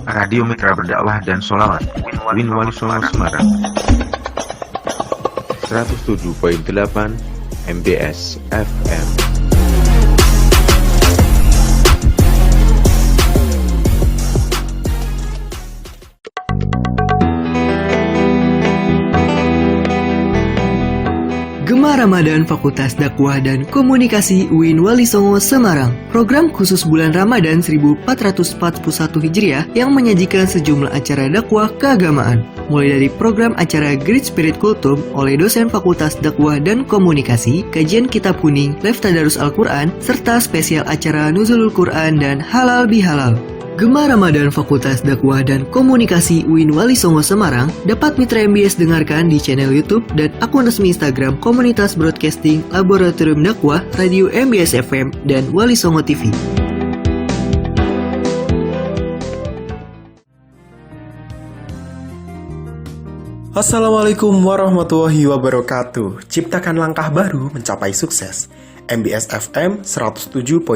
Radio Mitra Berdakwah dan Sholawat Win Wali Songo Semarang 107.8 MBS FM. Gemar Ramadan Fakultas Dakwah dan Komunikasi UIN Wali Songo Semarang. Program khusus bulan Ramadan 1441 Hijriah yang menyajikan sejumlah acara dakwah keagamaan. Mulai dari program acara Great Spirit Kultum oleh dosen Fakultas Dakwah dan Komunikasi, kajian kitab kuning, live tadarus Al-Quran, serta spesial acara Nuzulul Quran dan Halal Bihalal. Gemar Ramadan Fakultas Dakwah dan Komunikasi UIN Wali Songo Semarang dapat Mitra MBS dengarkan di channel YouTube dan akun resmi Instagram Komunitas Broadcasting Laboratorium Dakwah Radio MBS FM dan Wali Songo TV. Assalamualaikum warahmatullahi wabarakatuh. Ciptakan langkah baru mencapai sukses. MBS FM 107.8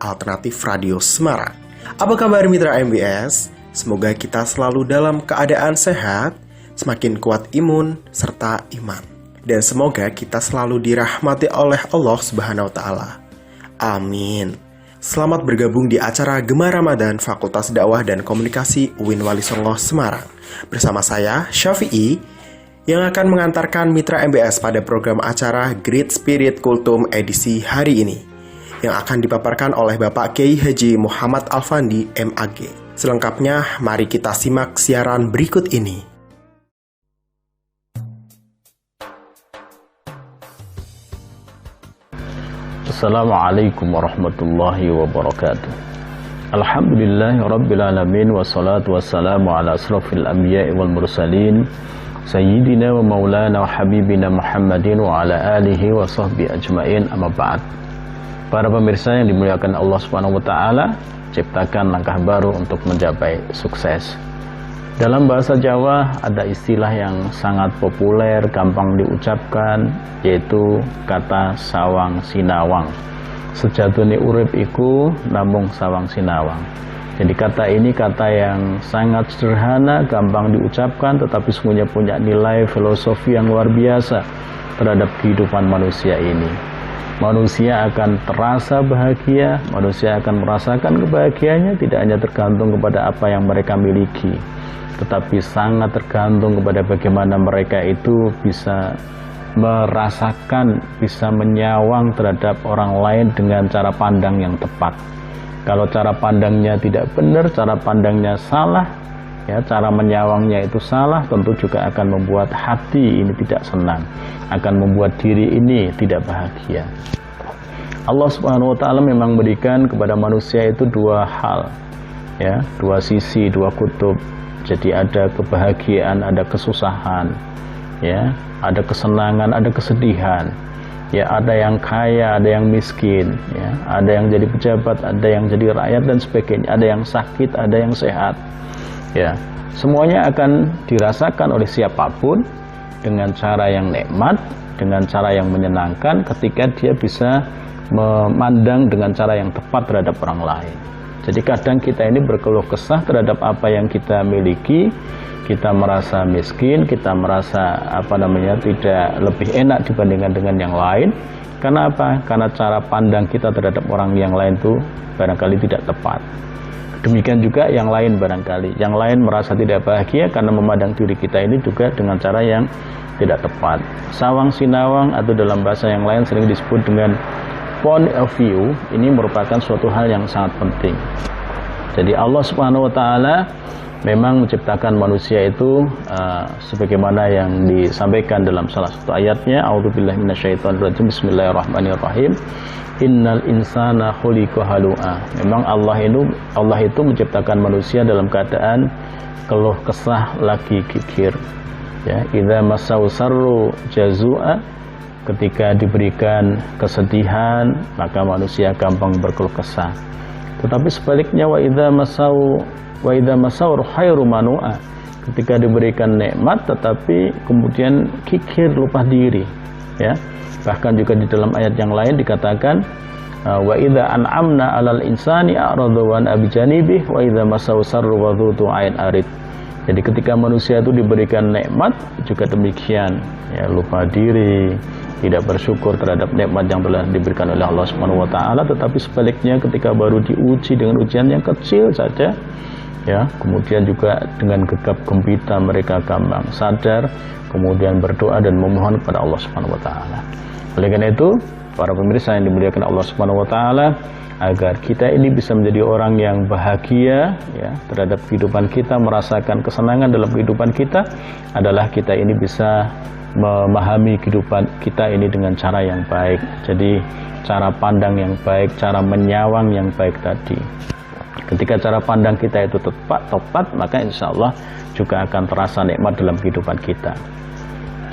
Alternatif Radio Semarang. Apa kabar mitra MBS? Semoga kita selalu dalam keadaan sehat, semakin kuat imun, serta iman. Dan semoga kita selalu dirahmati oleh Allah Subhanahu wa Ta'ala. Amin. Selamat bergabung di acara Gemar Ramadan Fakultas Dakwah dan Komunikasi UIN Wali Songo Semarang. Bersama saya, Syafi'i, yang akan mengantarkan mitra MBS pada program acara Great Spirit Kultum edisi hari ini, yang akan dipaparkan oleh Bapak Kiai Haji Muhammad Alfandi, MAG. Selengkapnya, mari kita simak siaran berikut ini. Assalamualaikum warahmatullahi wabarakatuh. Alhamdulillahi rabbil alamin, wassalatu wassalamu ala asrafil anbiya'i wal mursalin, sayyidina wa maulana wa habibina Muhammadin wa ala alihi wa sahbihi ajma'in, amma ba'd. Para pemirsa yang dimuliakan Allah Subhanahu wa Ta'ala, ciptakan langkah baru untuk mencapai sukses. Dalam bahasa Jawa ada istilah yang sangat populer, gampang diucapkan, yaitu kata sawang sinawang. Sejatune urip iku namung sawang sinawang. Jadi kata ini kata yang sangat sederhana, gampang diucapkan, tetapi sesungguhnya punya nilai filosofi yang luar biasa terhadap kehidupan manusia ini. Manusia akan terasa bahagia, manusia akan merasakan kebahagiaannya tidak hanya tergantung kepada apa yang mereka miliki, tetapi sangat tergantung kepada bagaimana mereka itu bisa merasakan, bisa menyawang terhadap orang lain dengan cara pandang yang tepat. Kalau cara pandangnya tidak benar, cara pandangnya salah, ya, cara menyawangnya itu salah, tentu juga akan membuat hati ini tidak senang, akan membuat diri ini tidak bahagia. Allah Subhanahu wa Ta'ala memang berikan kepada manusia itu dua hal, ya, dua sisi, dua kutub. Jadi ada kebahagiaan, ada kesusahan, ya, ada kesenangan, ada kesedihan, ya, ada yang kaya, ada yang miskin, ya, ada yang jadi pejabat, ada yang jadi rakyat dan sebagainya, ada yang sakit, ada yang sehat, ya. Semuanya akan dirasakan oleh siapapun dengan cara yang nikmat, dengan cara yang menyenangkan ketika dia bisa memandang dengan cara yang tepat terhadap orang lain. Jadi kadang kita ini berkeluh kesah terhadap apa yang kita miliki, kita merasa miskin, kita merasa tidak lebih enak dibandingkan dengan yang lain. Karena apa? Karena cara pandang kita terhadap orang yang lain itu barangkali tidak tepat. Demikian juga yang lain barangkali. Yang lain merasa tidak bahagia karena memandang diri kita ini juga dengan cara yang tidak tepat. Sawang sinawang atau dalam bahasa yang lain sering disebut dengan point of view, ini merupakan suatu hal yang sangat penting. Jadi Allah Subhanahu wa Ta'ala memang menciptakan manusia itu sebagaimana yang disampaikan dalam salah satu ayatnya, a'udzubillahi minasyaitonirrajim, bismillahirrahmanirrahim, innal insana khuliqa halu'a. Memang Allah itu menciptakan manusia dalam keadaan keluh kesah, lagi gigir, ya. Idza masau sarru jazua, ketika diberikan kesedihan maka manusia gampang berkeluh kesah. Tetapi sebaliknya, wa idza masau khairu manu'a, ketika diberikan nikmat tetapi kemudian gigir, lupa diri, ya. Bahkan juga di dalam ayat yang lain dikatakan wa idza an'amna 'alal insani a'rada wa an bijanibihi wa idza massahu sarru wa dhu tu'ain arid. Jadi ketika manusia itu diberikan nikmat juga demikian, ya, lupa diri, tidak bersyukur terhadap nikmat yang telah diberikan oleh Allah Subhanahu wa taala, tetapi sebaliknya ketika baru diuji dengan ujian yang kecil saja, ya, kemudian juga dengan gegap gempita mereka gampang sadar, kemudian berdoa dan memohon kepada Allah Subhanahu wa taala. Oleh karena itu, para pemirsa yang dimuliakan Allah Subhanahu wa taala, agar kita ini bisa menjadi orang yang bahagia, ya, terhadap kehidupan kita, merasakan kesenangan dalam kehidupan kita, adalah kita ini bisa memahami kehidupan kita ini dengan cara yang baik. Jadi cara pandang yang baik, cara menyawang yang baik tadi. Ketika cara pandang kita itu tepat, maka insya Allah juga akan terasa nikmat dalam kehidupan kita.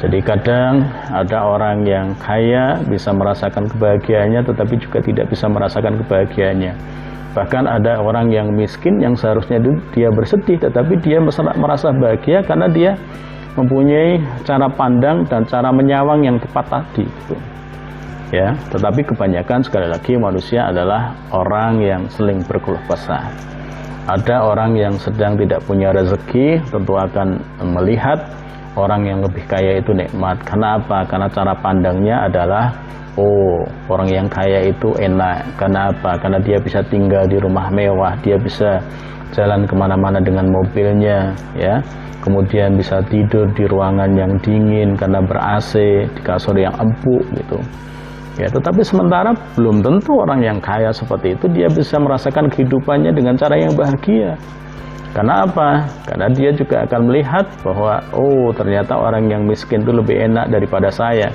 Jadi kadang ada orang yang kaya bisa merasakan kebahagiaannya, tetapi juga tidak bisa merasakan kebahagiaannya. Bahkan ada orang yang miskin yang seharusnya dia bersedih, tetapi dia merasa bahagia karena dia mempunyai cara pandang dan cara menyawang yang tepat tadi, gitu. Ya, tetapi kebanyakan sekali lagi manusia adalah orang yang seling berkeluh kesah. Ada orang yang sedang tidak punya rezeki, tentu akan melihat orang yang lebih kaya itu nikmat. Karena apa? Karena cara pandangnya adalah, oh, orang yang kaya itu enak. Karena apa? Karena dia bisa tinggal di rumah mewah, dia bisa jalan kemana-mana dengan mobilnya, ya. Kemudian bisa tidur di ruangan yang dingin karena ber-AC, di kasur yang empuk, gitu. Ya, tetapi sementara belum tentu orang yang kaya seperti itu dia bisa merasakan kehidupannya dengan cara yang bahagia. Karena apa? Karena dia juga akan melihat bahwa, oh, ternyata orang yang miskin itu lebih enak daripada saya.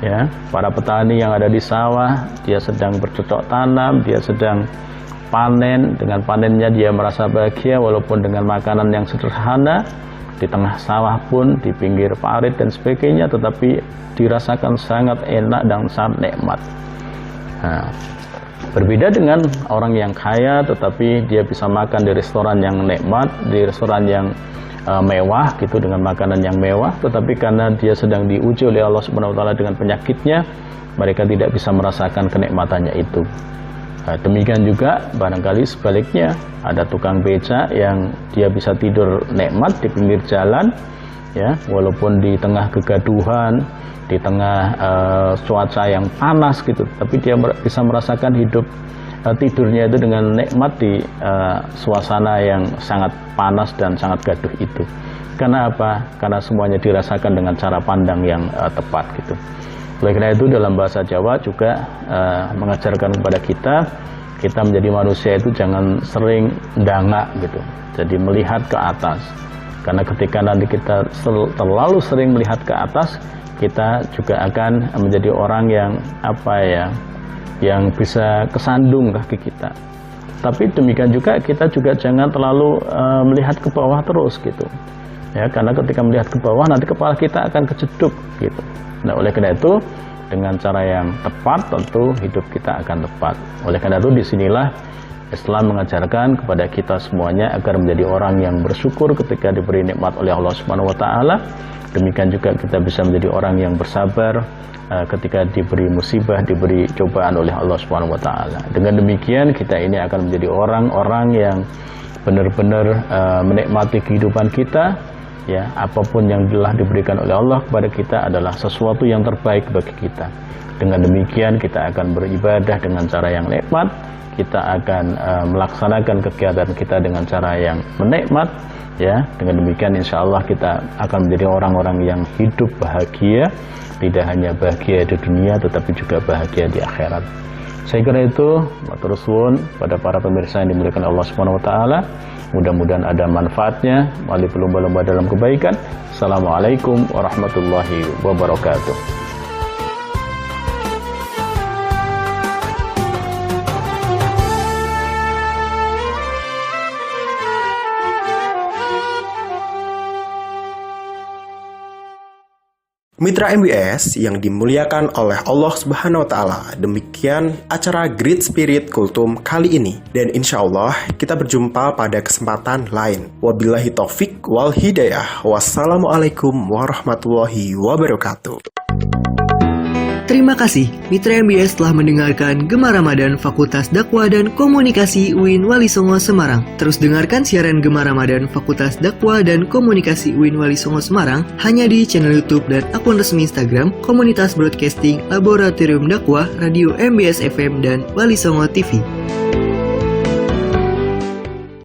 Ya, para petani yang ada di sawah, dia sedang bercocok tanam, dia sedang panen, dengan panennya dia merasa bahagia walaupun dengan makanan yang sederhana, di tengah sawah pun, di pinggir parit dan sebagainya, tetapi dirasakan sangat enak dan sangat nikmat. Nah, berbeda dengan orang yang kaya tetapi dia bisa makan di restoran yang nikmat, di restoran yang mewah, gitu, dengan makanan yang mewah, tetapi karena dia sedang diuji oleh Allah Subhanahu wa taala dengan penyakitnya, mereka tidak bisa merasakan kenikmatannya itu. Nah, demikian juga barangkali sebaliknya, ada tukang beca yang dia bisa tidur nikmat di pinggir jalan, ya, walaupun di tengah kegaduhan, di tengah cuaca yang panas, gitu, tapi dia bisa merasakan hidup tidurnya itu dengan nikmat di suasana yang sangat panas dan sangat gaduh itu. Karena apa? Karena semuanya dirasakan dengan cara pandang yang tepat, gitu. Oleh karena itu dalam bahasa Jawa juga mengajarkan kepada kita menjadi manusia itu jangan sering dangak, gitu. Jadi melihat ke atas. Karena ketika nanti kita terlalu sering melihat ke atas, kita juga akan menjadi orang yang yang bisa kesandung kaki kita. Tapi demikian juga kita juga jangan terlalu melihat ke bawah terus, gitu. Ya, karena ketika melihat ke bawah nanti kepala kita akan kejeduk, gitu. Nah, oleh karena itu dengan cara yang tepat tentu hidup kita akan tepat. Oleh karena itu disinilah Islam mengajarkan kepada kita semuanya agar menjadi orang yang bersyukur ketika diberi nikmat oleh Allah Subhanahu wa taala. Demikian juga kita bisa menjadi orang yang bersabar ketika diberi musibah, diberi cobaan oleh Allah Subhanahu wa taala. Dengan demikian kita ini akan menjadi orang-orang yang benar-benar menikmati kehidupan kita. Ya, apapun yang telah diberikan oleh Allah kepada kita adalah sesuatu yang terbaik bagi kita. Dengan demikian kita akan beribadah dengan cara yang nikmat, kita akan melaksanakan kegiatan kita dengan cara yang menikmat. Ya, dengan demikian insya Allah kita akan menjadi orang-orang yang hidup bahagia, tidak hanya bahagia di dunia tetapi juga bahagia di akhirat. Saya kira itu matur suwun pada para pemirsa yang dimuliakan Allah Subhanahu wa taala. Mudah-mudahan ada manfaatnya. Mari berlomba-lomba dalam kebaikan. Assalamualaikum warahmatullahi wabarakatuh. Mitra MBS yang dimuliakan oleh Allah Subhanahu wa taala, demikian acara Great Spirit Kultum kali ini. Dan insya Allah kita berjumpa pada kesempatan lain. Wabillahi taufik wal hidayah. Wassalamualaikum warahmatullahi wabarakatuh. Terima kasih Mitra MBS telah mendengarkan Gema Ramadan Fakultas Dakwah dan Komunikasi UIN Wali Songo Semarang. Terus dengarkan siaran Gema Ramadan Fakultas Dakwah dan Komunikasi UIN Wali Songo Semarang hanya di channel YouTube dan akun resmi Instagram Komunitas Broadcasting Laboratorium Dakwah Radio MBS FM dan Wali Songo TV.